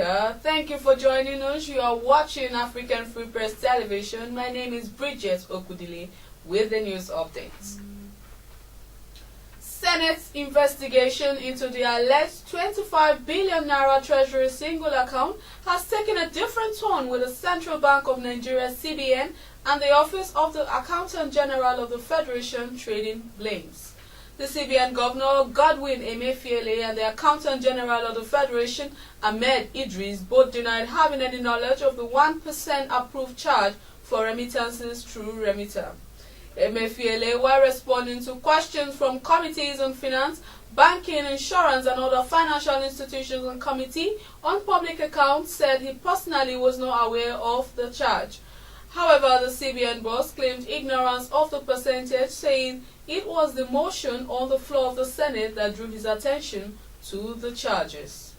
Nigeria. Thank you for joining us. You are watching African Free Press Television. My name is Bridget Okudili with the news updates. Senate's investigation into the alleged 25 billion naira treasury single account has taken a different tone, with the Central Bank of Nigeria (CBN) and the Office of the Accountant General of the Federation trading blames. The CBN Governor Godwin Emefiele and the Accountant General of the Federation Ahmed Idris both denied having any knowledge of the 1% approved charge for remittances through Remitter. Emefiele, while responding to questions from committees on finance, banking, insurance and other financial institutions and committee on public accounts, said he personally was not aware of the charge. However, the CBN boss claimed ignorance of the percentage, saying it was the motion on the floor of the Senate that drew his attention to the charges.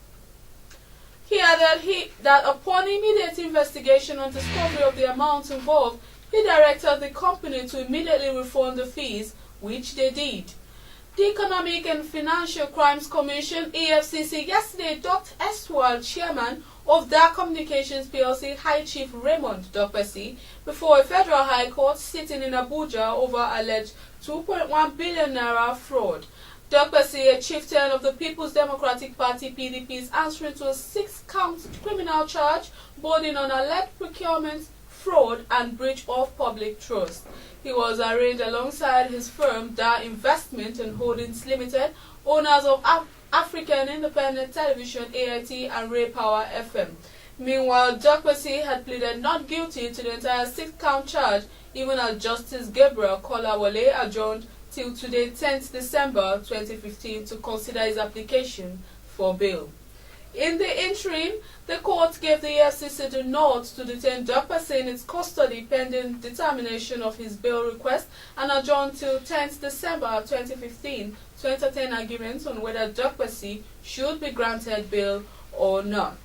He added that upon immediate investigation and discovery of the amounts involved, he directed the company to immediately refund the fees, which they did. The Economic and Financial Crimes Commission (EFCC) yesterday docked erstwhile chairman of DAR Communications PLC, High Chief Raymond Dokpesi, before a federal high court sitting in Abuja over alleged 2.1 billion naira fraud. Dokpesi, a chieftain of the People's Democratic Party (PDP), is answering to a 6-count criminal charge bordering on alleged procurement, fraud and breach of public trust. He was arraigned alongside his firm DAR Investment and Holdings Limited, owners of African Independent Television (AIT) and Ray Power FM. Meanwhile, Dokpesi had pleaded not guilty to the entire 6-count charge, even as Justice Gabriel Kolawole adjourned till today, 10th December 2015, to consider his application for bail. In the interim, the court gave the EFCC the nod to detain Dokpesi in its custody pending determination of his bail request and adjourned till 10th December 2015 to entertain arguments on whether Dokpesi should be granted bail or not.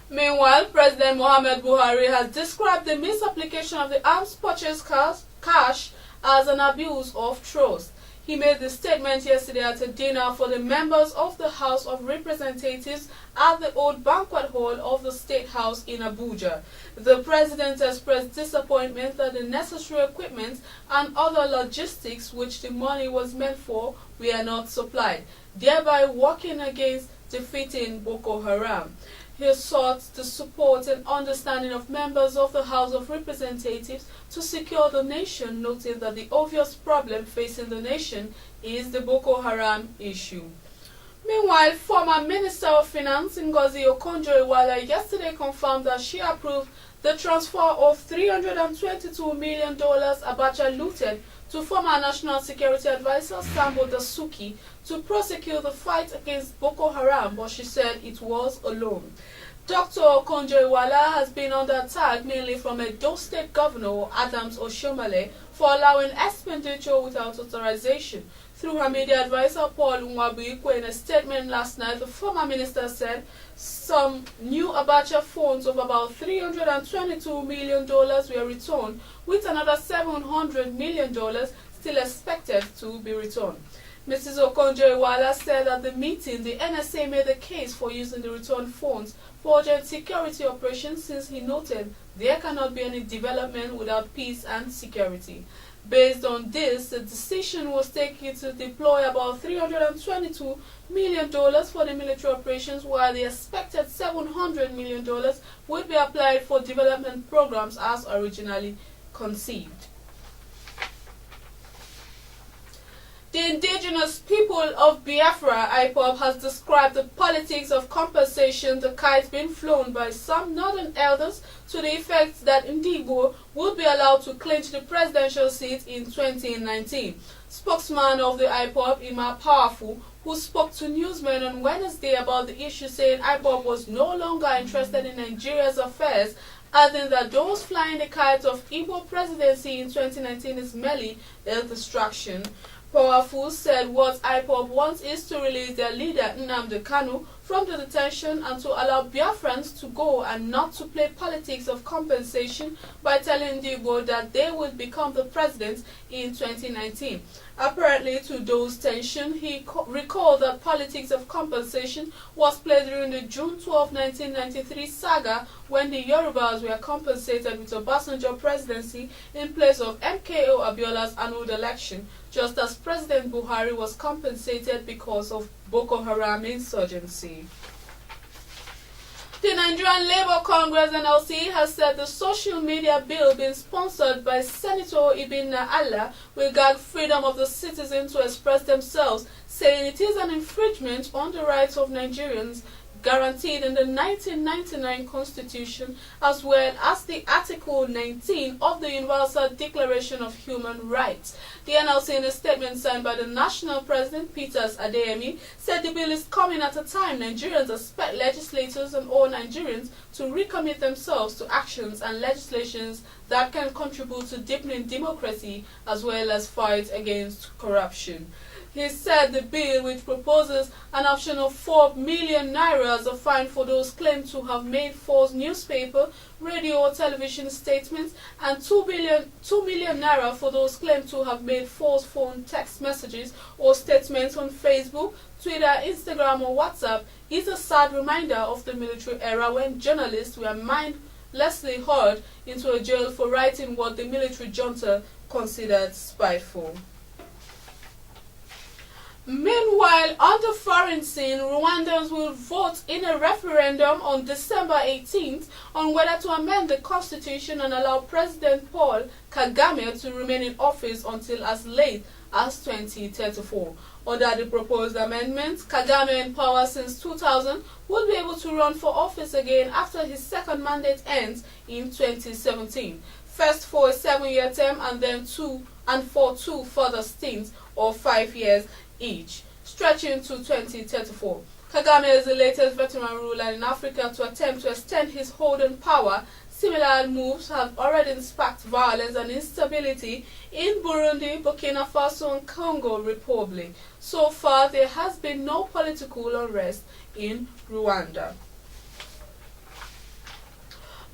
Meanwhile, President Muhammad Buhari has described the misapplication of the arms purchase cash as an abuse of trust. He made the statement yesterday at a dinner for the members of the House of Representatives at the Old Banquet Hall of the State House in Abuja. The president expressed disappointment that the necessary equipment and other logistics which the money was meant for were not supplied, thereby working against defeating Boko Haram. He sought the support and understanding of members of the House of Representatives to secure the nation, noting that the obvious problem facing the nation is the Boko Haram issue. Meanwhile, former Minister of Finance Ngozi Okonjo-Iweala yesterday confirmed that she approved the transfer of $322 million Abacha looted to former National Security Advisor Sambo Dasuki to prosecute the fight against Boko Haram, but she said it was alone. Dr. Okonjo-Iweala has been under attack mainly from Edo State Governor Adams Oshiomhole for allowing expenditure without authorization. Through her media advisor Paul Nwabuikwe, in a statement last night, the former minister said some new Abacha funds of about $322 million were returned, with another $700 million still expected to be returned. Mrs. Okonjo-Iweala said at the meeting the NSA made a case for using the returned funds for urgent security operations, since he noted there cannot be any development without peace and security. Based on this, the decision was taken to deploy about $322 million for the military operations, while the expected $700 million would be applied for development programs as originally conceived. The indigenous people of Biafra, IPOB, has described the politics of compensation, the kite being flown by some northern elders, to the effect that Ndigbo would be allowed to clinch the presidential seat in 2019. Spokesman of the IPOB, Ima Powerful, who spoke to newsmen on Wednesday about the issue, saying IPOB was no longer interested in Nigeria's affairs, adding that those flying the kite of Igbo presidency in 2019 is merely a distraction. Powerful said what IPOB wants is to release their leader Nnamdi Kanu from the detention and to allow Biafrans to go and not to play politics of compensation by telling Igbo that they will become the president in 2019. Apparently, to those tension, he recalled that politics of compensation was played during the June 12, 1993 saga when the Yorubas were compensated with Obasanjo presidency in place of MKO Abiola's annulled election, just as President Buhari was compensated because of Boko Haram insurgency. The Nigerian Labour Congress (NLC) has said the social media bill being sponsored by Senator Ibn Allah will gag freedom of the citizens to express themselves, saying it is an infringement on the rights of Nigerians guaranteed in the 1999 Constitution, as well as the Article 19 of the Universal Declaration of Human Rights. The NLC, in a statement signed by the National President Peters Adeyemi, said the bill is coming at a time Nigerians expect legislators and all Nigerians to recommit themselves to actions and legislations that can contribute to deepening democracy as well as fight against corruption. He said the bill, which proposes an option of 4 million naira as a fine for those claimed to have made false newspaper, radio or television statements, and 2 million naira for those claimed to have made false phone text messages or statements on Facebook, Twitter, Instagram or WhatsApp, is a sad reminder of the military era when journalists were mindlessly hurled into a jail for writing what the military junta considered spiteful. Meanwhile, on the foreign scene, Rwandans will vote in a referendum on December 18th on whether to amend the constitution and allow President Paul Kagame to remain in office until as late as 2034. Under the proposed amendment, Kagame, in power since 2000, will be able to run for office again after his second mandate ends in 2017. First for a 7-year term and then for two further stints of 5 years each, stretching to 2034. Kagame is the latest veteran ruler in Africa to attempt to extend his hold on power. Similar moves have already sparked violence and instability in Burundi, Burkina Faso and Congo Republic. So far, there has been no political unrest in Rwanda.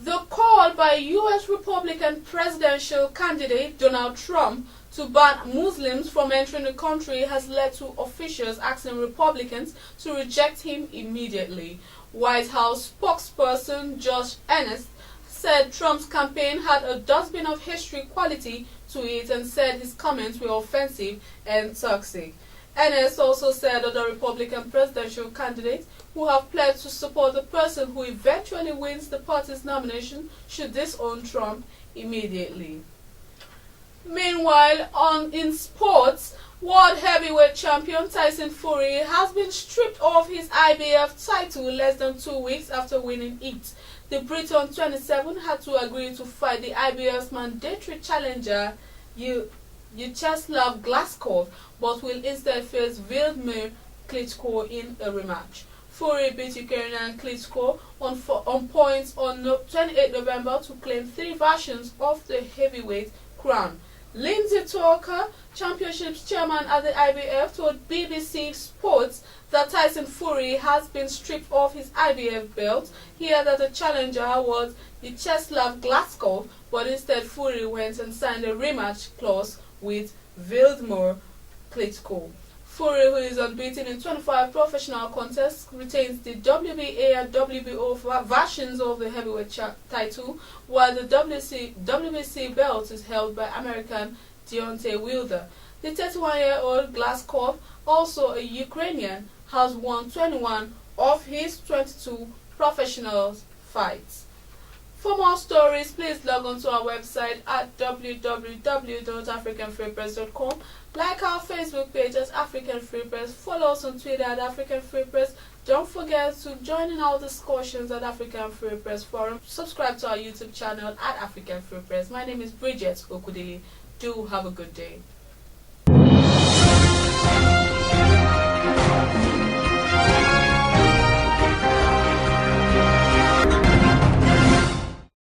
The call by U.S. Republican presidential candidate Donald Trump to ban Muslims from entering the country has led to officials asking Republicans to reject him immediately. White House spokesperson Josh Earnest said Trump's campaign had a dustbin of history quality to it and said his comments were offensive and toxic. Earnest also said other Republican presidential candidates who have pledged to support the person who eventually wins the party's nomination should disown Trump immediately. Meanwhile, in sports, world heavyweight champion Tyson Fury has been stripped of his IBF title less than 2 weeks after winning it. The Briton 27 had to agree to fight the IBF's mandatory challenger Vyacheslav Glazkov, but will instead face Vladimir Klitschko in a rematch. Fury beat Ukrainian Klitschko on points on 28 November to claim 3 versions of the heavyweight crown. Lindsay Tucker, championships chairman at the IBF, told BBC Sports that Tyson Fury has been stripped of his IBF belt. He had that the challenger was Vyacheslav Glazkov, but instead Fury went and signed a rematch clause with Vladimir Klitschko. Fury, who is unbeaten in 25 professional contests, retains the WBA and WBO versions of the heavyweight title, while the WBC belt is held by American Deontay Wilder. The 31-year-old Glazkov, also a Ukrainian, has won 21 of his 22 professional fights. For more stories, please log on to our website at www.africanfreepress.com. Like our Facebook page at African Free Press. Follow us on Twitter at African Free Press. Don't forget to join in our discussions at African Free Press Forum. Subscribe to our YouTube channel at African Free Press. My name is Bridget Okudili. Do have a good day.